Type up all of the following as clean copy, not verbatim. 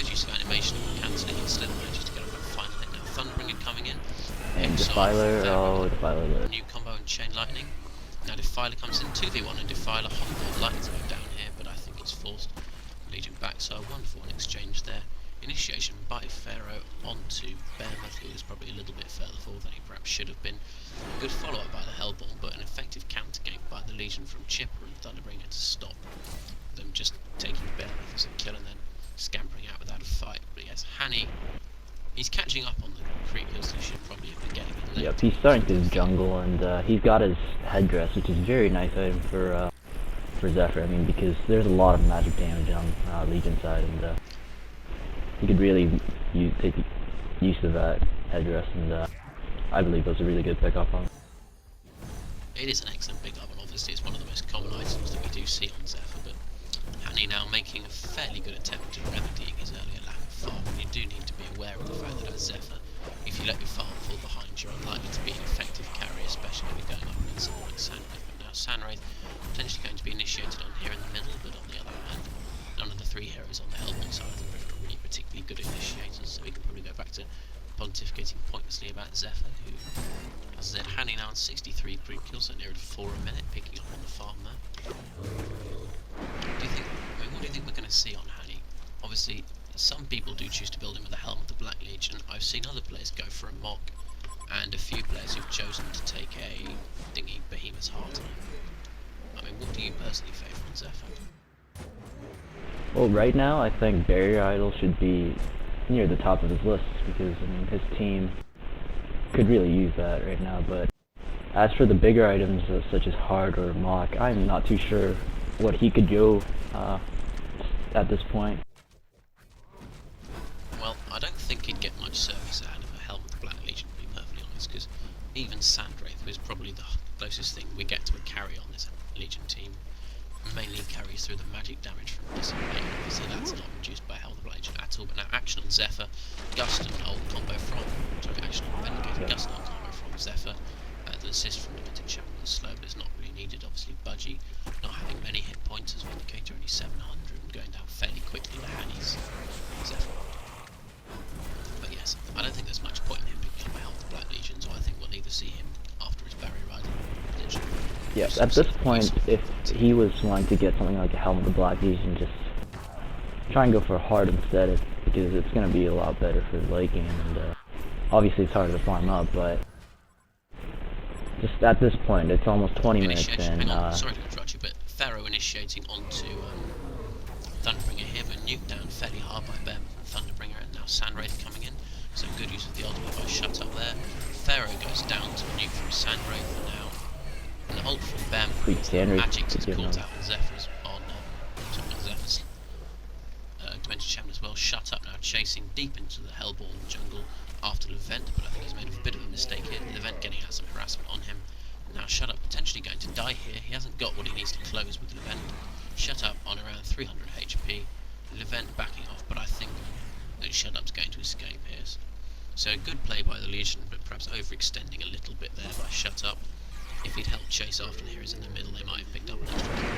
good use of animation on cancelling it, still manages to get up and final hit. Now Thunderbringer coming in. And Picks Defiler, off Defiler lived. new combo and Chain Lightning. Now Defiler comes in 2v1 and Defiler HoN Lightning's go down here, but I think it's forced Legion back, so a 1-for-1 exchange there. Initiation by Pharaoh onto Behemoth, who is probably a little bit further forward than he perhaps should have been. Good follow-up by the Hellborn, but an effective counter game by the Legion from Chipper and Thunderbringer to stop them just taking Behemoth as a kill and then scampering out without a fight. But yes, Hani, he's catching up on the creep kills he should probably have been getting in late. Yep, he's starting to jungle, and he's got his headdress, which is a very nice item for Zephyr. I mean, because there's a lot of magic damage on Legion side, and he could really take use of that headdress, and I believe it was a really good pickup on him. It is an excellent pickup, and obviously it's one of the most common items that we do see on Zephyr, but Hani now making a fairly good attempt at remedying his earlier lack of farm. You do need to be aware of the fact that as Zephyr, if you let your farm fall behind, you're unlikely to be an effective carry, especially when you're going up against someone like Sandwraith. But now Sandwraith potentially going to be initiated on here in the middle, but on the other hand, none of the three heroes on the Hellborn side of the rift are really particularly good initiators, so we can probably go back to pontificating pointlessly about Zephyr, who, as I said, Hani now on 63 creep kills, so near to 4 a minute, picking up on the farm there. What do you think we're going to see on Hani? Obviously, some people do choose to build him with a Helm of the Black Legion. I've seen other players go for a mock, and a few players who've chosen to take a dingy Behemoth's Heart. I mean, what do you personally favour on Zephyr? Well, right now, I think Barrier Idol should be near the top of his list, because, I mean, his team could really use that right now, but as for the bigger items, such as Hard or Mock, I'm not too sure what he could go at this point. Well, I don't think he'd get much service out of a Helm of the Black Legion, to be perfectly honest, because even Sandwraith, who is probably the closest thing we get to a carry on this Legion team, mainly carries through the magic damage from Dissipate. Obviously that's not reduced by Helm of the Black Legion at all, but now action on Zephyr, Gust and old combo from, action on Vindicator, Gust and old combo from Zephyr. The assist from Limited Champion is slow, but it's not really needed. Obviously Budgie not having many hit points as Vindicator, only 700, and going down fairly quickly to Hani's Zephyr. But yes, I don't think there's much point in him picking up a Helm of the Black Legion, so I think we'll either see him after his Barrier Rider. Yeah, at this point, if he was wanting to get something like a Helm of the Black Legion, just try and go for Hard instead, because it's going to be a lot better for the late game, and obviously it's harder to farm up, but just at this point, it's almost 20 minutes, and sorry to interrupt you, but Pharaoh initiating onto Thunderbringer here, but nuked down fairly hard by Behemoth and Thunderbringer, and now Sandwraith coming in, so good use of the ultimate by Shut Up there. Pharaoh goes down to nuke from Sandwraith, and now an ult from Behemoth, magic is caught out on Zephyr's, Zephyr's Demented Champion as well. Shut Up now chasing deep into the Hellborn jungle after Levent, but I think he's made a bit of a mistake here. Levent getting out some harassment on him. Now Shut Up potentially going to die here. He hasn't got what he needs to close with Levent. Shut Up on around 300 HP. Levent backing off, but I think that Shut Up's going to escape here. So good play by the Legion, but perhaps overextending a little bit there by Shut Up. If he'd helped chase after the heroes in the middle, they might have picked up an extra kill.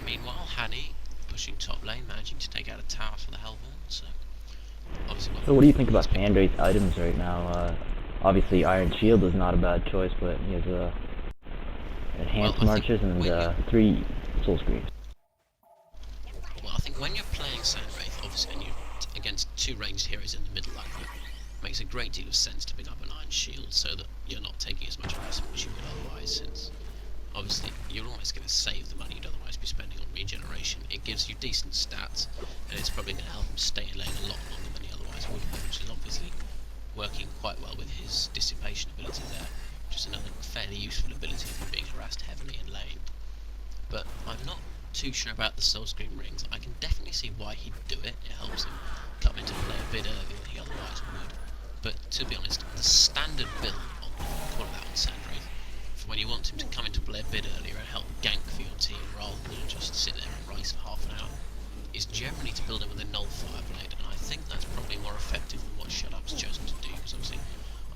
Meanwhile, Hani pushing top lane, managing to take out a tower for the Hellborn. So what do you think about Sandwraith's items right now? Obviously Iron Shield is not a bad choice, but he has enhanced marches and 3 soul screens. Well, I think when you're playing Sandwraith, obviously, and you're against 2 ranged heroes in the middle like that, it makes a great deal of sense to pick up an Iron Shield so that you're not taking as much harassment as you would otherwise, since obviously you're almost going to save the money you'd otherwise be spending on regeneration. It gives you decent stats, and it's probably going to help him stay in lane a lot longer than he otherwise would have, which is obviously working quite well with his dissipation ability there, which is another fairly useful ability if you're being harassed heavily in lane. But I'm not too sure about the Soul Scream rings. I can definitely see why he'd do it. It helps him come into play a bit earlier than he otherwise would. But to be honest, the standard build on call it out on Sandwraith, for when you want him to come into play a bit earlier and help gank for your team rather than just sit there and rise for half an hour, is generally to build him with a Null Fireblade, and I think that's probably more effective than what Shut Up's chosen to do, because obviously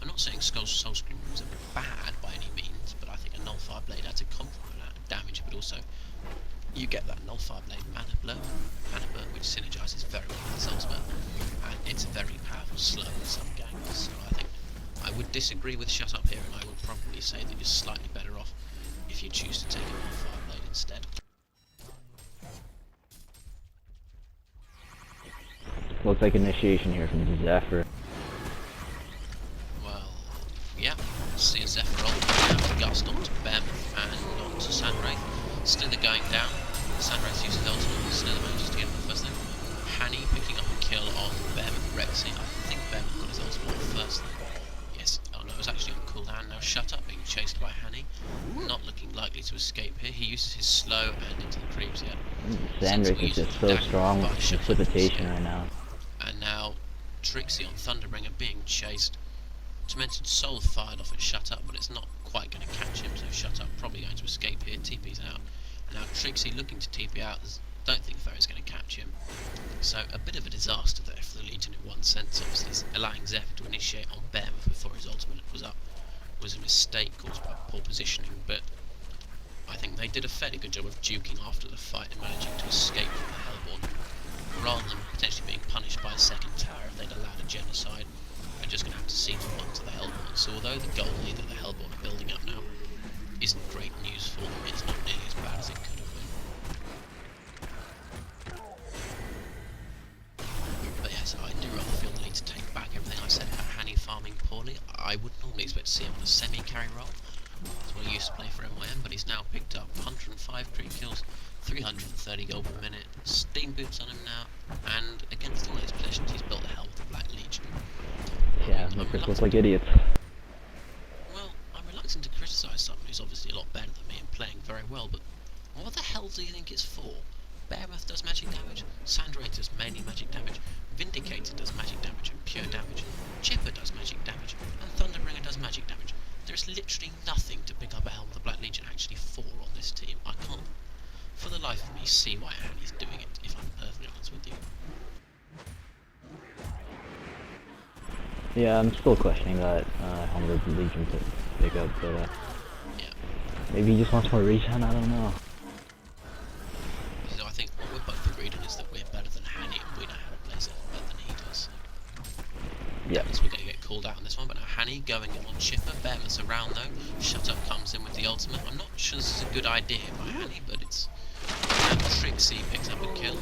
I'm not saying Soul Scream rings are bad by any means, but I think a Null Fireblade adds a comparable amount of damage, but also you get that Null Fireblade mana burn, which synergizes very well with his ultimate. slow in some games. So I think I would disagree with Shut Up here, and I would probably say that you're slightly better off if you choose to take him on Fireblade instead. Looks like initiation here from Zephyr. Well, yeah, see a Zephyr ult down with Gust onto Behemoth and onto Sandwraith. Slither going down. Sandwraith uses ultimate, Slither manages to get him the first thing. Hanny picking up a kill on Behemoth Rexy. I think Behemoth got his ultimate first thing. Yes, oh no, it was actually on cooldown. Now Shut Up being chased by Hanny. Not looking likely to escape here. He uses his slow and into the creeps yet. Sandwraith is just so strong with precipitation right now. And now Trixie on Thunderbringer being chased. Tormented Soul fired off at Shut Up, but it's not quite going to catch him, so Shut Up probably going to escape here. TP's out. And now Trixie looking to TP out. Don't think Ferry's going to catch him. So a bit of a disaster there for the Legion in one sense. Obviously allowing Zephyr to initiate on Behemoth before his ultimate was up was a mistake caused by poor positioning, but I think they did a fairly good job of duking after the fight and managing to escape from the Hellborn. Rather than potentially being punished by a second tower if they'd allowed a genocide, we're just going to have to see them onto the Hellborn. So although the goal lead that the Hellborn are building up now isn't great news for them, it's not nearly as bad as it could have been. But yes, I do rather feel the need to take back everything I said about Hanny farming poorly. I would normally expect to see him on a semi-carry role. That's what he used to play for MYM, but he's now picked up 105 creep kills, 330 gold per minute, steam boots on him now, and against all his possessions he's built a hell with the Black Legion. Yeah, makers look like idiots. Well, I'm reluctant to criticise someone who's obviously a lot better than me and playing very well, but what the hell do you think it's for? Behemoth does magic damage, Sandwraith does mainly magic damage, Vindicator does magic damage and pure damage, Chipper does magic damage, and Thunderbringer does magic damage. There's literally nothing to pick up a Helm of the Black Legion actually for on this team. I can't, for the life of me, see why Hanny's doing it, if I'm perfectly honest with you. Yeah, I'm still questioning that Helm of the Legion to pick up, but yeah. Maybe he just wants more regen, I don't know. So I think what we're both agreed on is that we're better than Hanny and we know how to play Zephyr better than he does. Yeah. So we're going to get called out on this one, but now Hanny going in on Chipper. Behemoth's around though. Shut Up comes in with the ultimate. I'm not sure this is a good idea by Hanny, but it's... And Trixie picks up a kill.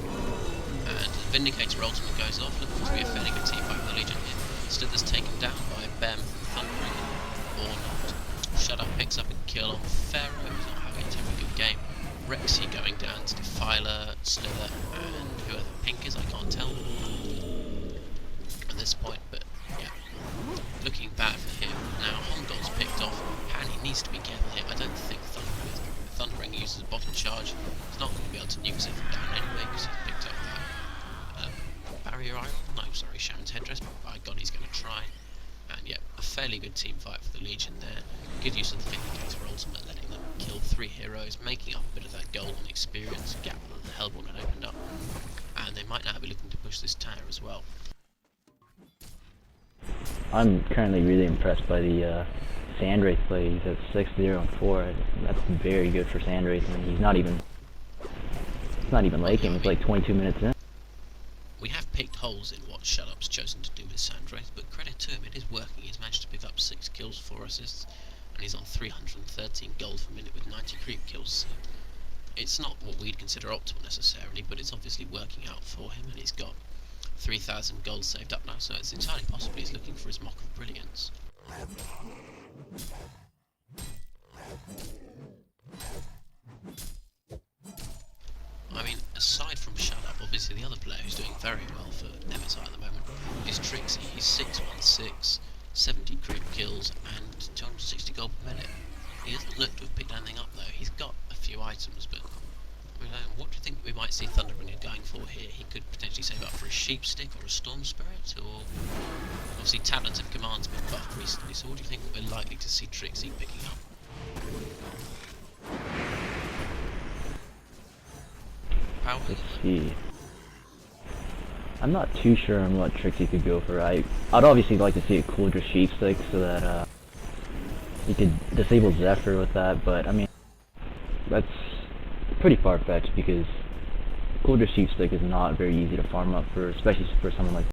And Vindicator ultimate goes off, looking to be a fairly good team fight for the Legion here. Slither's taken down by Behemoth and Thundering, or not. Shut Up picks up a kill on Pharaoh, who's not having a terribly good game. Rexy going down to Defiler, Slither, and whoever Pink is, I can't tell at this point, but yeah. Looking bad for him. Now HoN picked off. Hanny needs to be careful here. I don't think Thundering uses a bottle charge. He's not going to be able to nuke Zephyr down anyway because he's picked up that barrier iron. No, sorry, Shaman's headdress. But by God, he's going to try. And yeah, a fairly good team fight for the Legion there. Good use of the Vindicator ultimate, letting them kill 3 heroes, making up a bit of that golden experience gap that the Hellborn had opened up. And they might now be looking to push this tower as well. I'm currently really impressed by the Sandwraith play. He's at 6-0-4. That's very good for Sandwraith, and he's not even laking. It's like 22 minutes in. We have picked holes in what Shut Up's chosen to do with Sandwraith, but credit to him, it is working. He's managed to pick up 6 kills, 4 assists, and he's on 313 gold per minute with 90 creep kills. So it's not what we'd consider optimal necessarily, but it's obviously working out for him, and he's got 3,000 gold saved up now, so it's entirely possible he's looking for his Mock of Brilliance. I mean, aside from Shut Up, obviously the other player who's doing very well for MSI at the moment is Trixie. He's 616, 70 creep kills, and 260 gold per minute. He doesn't look to have picked anything up though. He's got a few items, but I mean, what do you think we might see Thunderbringer going for here? He could potentially save up for a Sheep Stick or a Storm Spirit, or obviously Talents of Command's been buffed recently, so what do you think we're likely to see Trixie picking up? Power? Let's see. I'm not too sure on what Trixie could go for. I'd obviously like to see a Coldra Sheep Stick so that he could disable Zephyr with that, but I mean, that's pretty far-fetched because Coldra Sheep Stick is not very easy to farm up for, especially for someone like